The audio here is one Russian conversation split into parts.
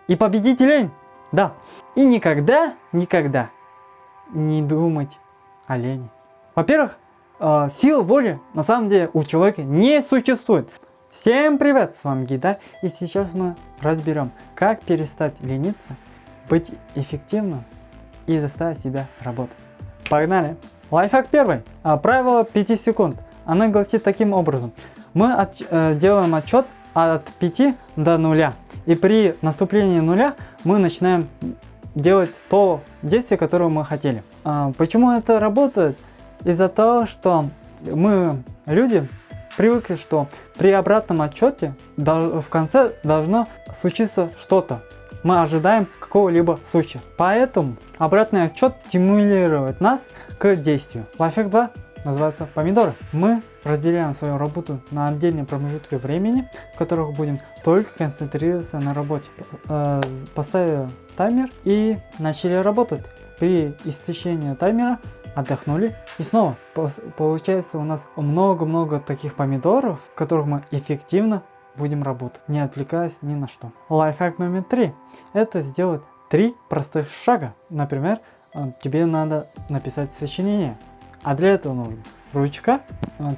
и победить лень. Да. И никогда не думать о лени. Во-первых, сил воли на самом деле у человека не существует. Всем привет, с вами Гидар, и сейчас мы разберем, как перестать лениться, быть эффективным и заставить себя работать. Погнали! Лайфхак первый. Правило 5 секунд. Оно гласит таким образом. Мы делаем отчет от 5 до 0. И при наступлении 0 мы начинаем делать то действие, которое мы хотели. Почему это работает? Из-за того, что мы, люди, привыкли, что при обратном отчете в конце должно случиться что-то. Мы ожидаем какого-либо случая. Поэтому обратный отчет стимулирует нас к действию. Лайфхак 2 называется помидоры. Мы разделяем свою работу на отдельные промежутки времени, в которых будем только концентрироваться на работе. Поставили таймер и начали работать. При истечении таймера отдохнули и снова. Получается у нас много-много таких помидоров, в которых мы эффективно будем работать, не отвлекаясь ни на что. Лайфхак номер 3. Это сделать 3 простых шага. Например, тебе надо написать сочинение. А для этого нужно ручка,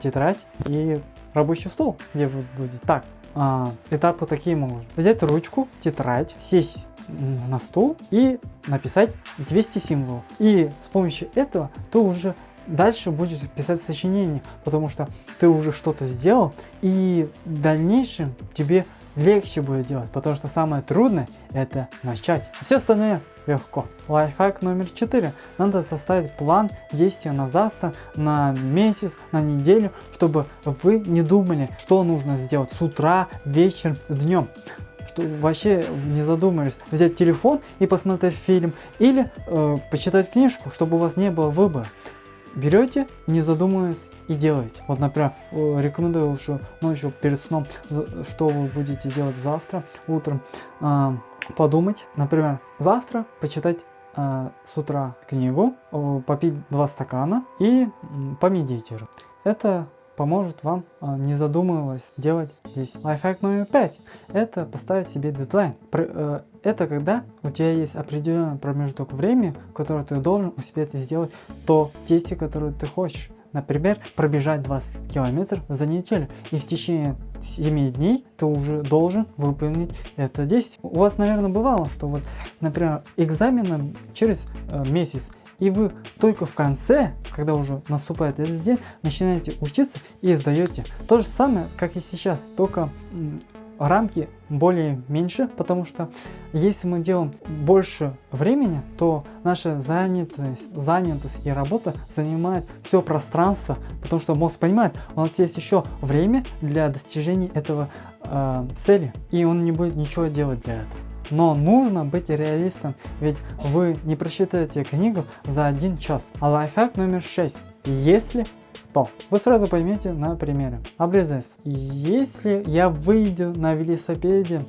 тетрадь и рабочий стол, где вы будете. Так, этапы такие могут. Взять ручку, тетрадь, сесть на стул и написать 200 символов. И с помощью этого ты уже дальше будешь писать сочинение, потому что ты уже что-то сделал, и в дальнейшем тебе легче будет делать, потому что самое трудное это начать. Все остальное легко. Лайфхак номер 4. Надо составить план действия на завтра, на месяц, на неделю, чтобы вы не думали, что нужно сделать с утра, вечером, днем. Что вообще не задумались взять телефон и посмотреть фильм или почитать книжку, чтобы у вас не было выбора. Берете, не задумываясь, и делаете. Вот, например, рекомендую лучше ночью перед сном, что вы будете делать завтра утром, подумать. Например, завтра почитать с утра книгу, попить 2 стакана и помедитировать. Это поможет вам, не задумываясь, делать здесь. Лайфхак номер 5. Это поставить себе дедлайн. Это когда у тебя есть определенный промежуток времени, в который ты должен успеть сделать то действие, которое ты хочешь. Например, пробежать 20 километров за неделю. И в течение 7 дней ты уже должен выполнить это действие. У вас, наверное, бывало, что вот, например, экзамены через месяц. И вы только в конце, когда уже наступает этот день, начинаете учиться и сдаете. То же самое, как и сейчас, только рамки более меньше, потому что если мы делаем больше времени, то наша занятость и работа занимает все пространство, потому что мозг понимает, у нас есть еще время для достижения этого цели, и он не будет ничего делать для этого. Но нужно быть реалистом, ведь вы не прочитаете книгу за 1 час. А лайфхак номер 6. Если то, вы сразу поймете на примере. Обрезаюсь. Если я выйду на велосипеде,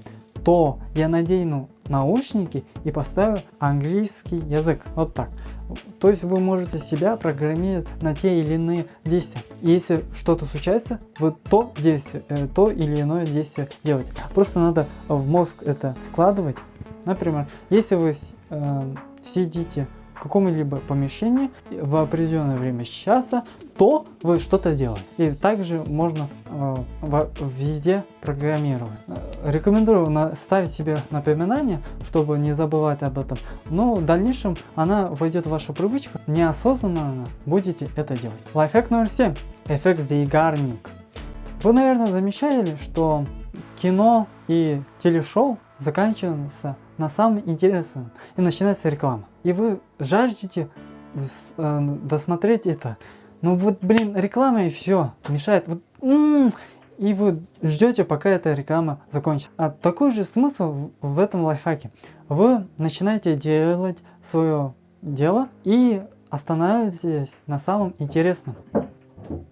то я надену наушники и поставлю английский язык. Вот так. То есть вы можете себя программировать на те или иные действия. И если что-то случается, вы то или иное действие делаете. Просто надо в мозг это вкладывать. Например, если вы сидите в каком-либо помещении в определенное время часа, то вы что-то делаете. И также можно везде программировать. Рекомендую ставить себе напоминание, чтобы не забывать об этом. Но в дальнейшем она войдет в вашу привычку. Неосознанно будете это делать. Лайфхак номер 7. Эффект Zeigarnik. Вы, наверное, замечали, что кино и телешоу заканчиваются на самом интересном и начинается реклама. И вы жаждете досмотреть это. Ну вот, блин, реклама и все мешает. И вы ждете, пока эта реклама закончится. А такой же смысл в этом лайфхаке. Вы начинаете делать свое дело и останавливаетесь на самом интересном.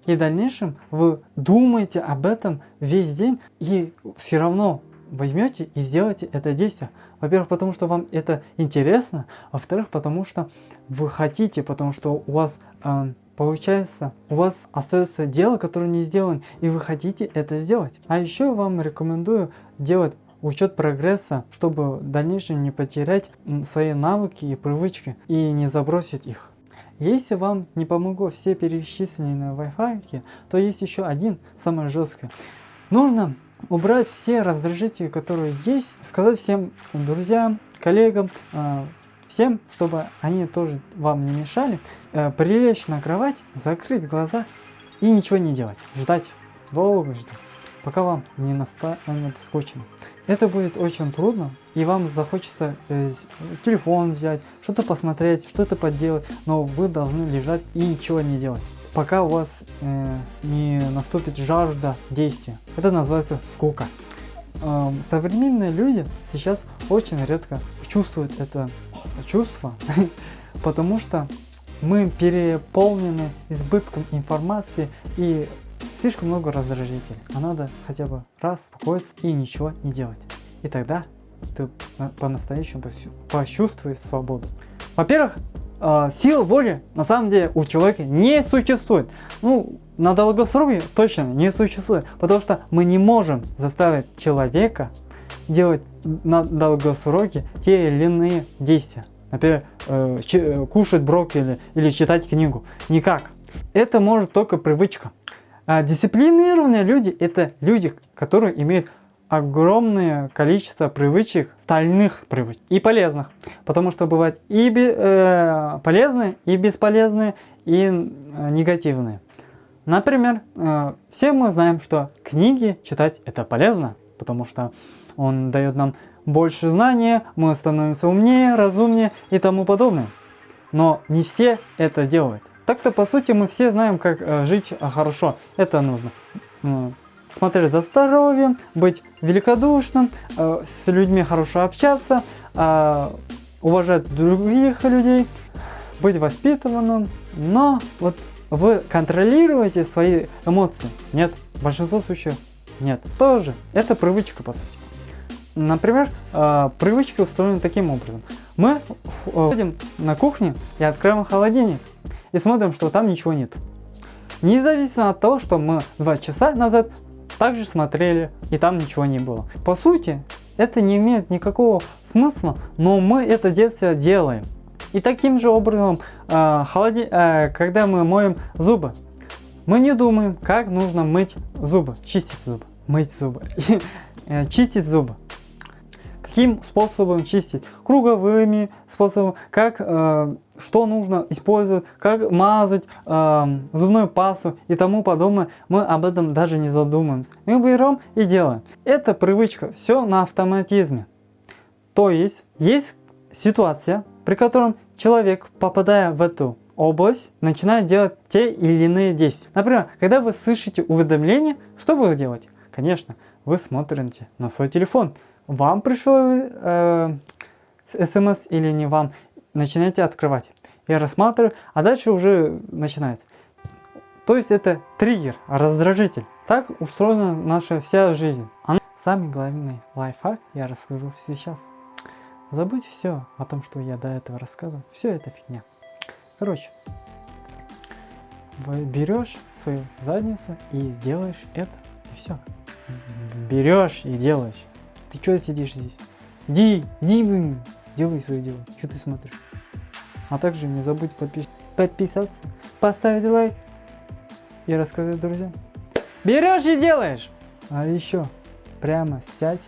И в дальнейшем вы думаете об этом весь день и все равно возьмете и сделаете это действие. Во-первых, потому что вам это интересно, а во-вторых, потому что вы хотите, потому что у вас получается, у вас остается дело, которое не сделано, и вы хотите это сделать. А еще вам рекомендую делать учет прогресса, чтобы в дальнейшем не потерять свои навыки и привычки и не забросить их. Если вам не помогло все перечисленные Wi-Fi, то есть еще один, самый жесткий. Нужно убрать все раздражители, которые есть, сказать всем друзьям, коллегам, всем, чтобы они тоже вам не мешали, прилечь на кровать, закрыть глаза и ничего не делать. Ждать, долго ждать, пока вам не настанет скучно. Это будет очень трудно, и вам захочется телефон взять, что-то посмотреть, что-то поделать, но вы должны лежать и ничего не делать, пока у вас не наступит жажда действия. Это называется скука. Современные люди сейчас очень редко чувствуют это чувство, потому что мы переполнены избытком информации и слишком много раздражителей, а надо хотя бы раз успокоиться и ничего не делать. И тогда ты по-настоящему почувствуешь свободу. Во-первых, сила воли на самом деле у человека не существует. Ну, на долгосроке точно не существует, потому что мы не можем заставить человека делать на долгосроке те или иные действия. Например, кушать брокколи или читать книгу. Никак. Это может только привычка. Дисциплинированные люди – это люди, которые имеют огромное количество привычек, стальных привычек и полезных. Потому что бывают и полезные, и бесполезные, и негативные. Например, все мы знаем, что книги читать это полезно, потому что он дает нам больше знания, мы становимся умнее, разумнее и тому подобное. Но не все это делают. Так-то, по сути, мы все знаем, как жить хорошо. Это нужно смотреть за здоровьем, быть великодушным, с людьми хорошо общаться, уважать других людей, быть воспитанным. Но вот вы контролируете свои эмоции? Нет. В большинстве случаев нет. Тоже. Это привычка, по сути. Например, привычки устроены таким образом. Мы ходим на кухню и открываем холодильник и смотрим, что там ничего нет. Независимо от того, что мы 2 часа назад также смотрели и там ничего не было. По сути, это не имеет никакого смысла, но мы это действие делаем. И таким же образом, когда мы моем зубы, мы не думаем, как нужно мыть зубы, чистить зубы, мыть зубы, чистить зубы. Каким способом чистить? Круговыми способами, что нужно использовать, как мазать зубную пасту и тому подобное. Мы об этом даже не задумываемся. Мы берем и делаем. Это привычка, все на автоматизме. То есть ситуация, при котором человек, попадая в эту область, начинает делать те или иные действия. Например, когда вы слышите уведомление, что вы делаете? Конечно, вы смотрите на свой телефон. Вам пришло смс или не вам, начинаете открывать и рассматривать, а дальше уже начинается. То есть это триггер, раздражитель. Так устроена наша вся жизнь. Самый главный лайфхак я расскажу сейчас. Забудь все о том, что я до этого рассказывал. Все это фигня. Короче, берешь свою задницу и делаешь это, и все. Берешь и делаешь. Ты что сидишь здесь? Иди, блин, делай свое дело. Что ты смотришь? А также не забудь подписаться, поставить лайк и рассказать друзьям. Берешь и делаешь. А еще прямо сядь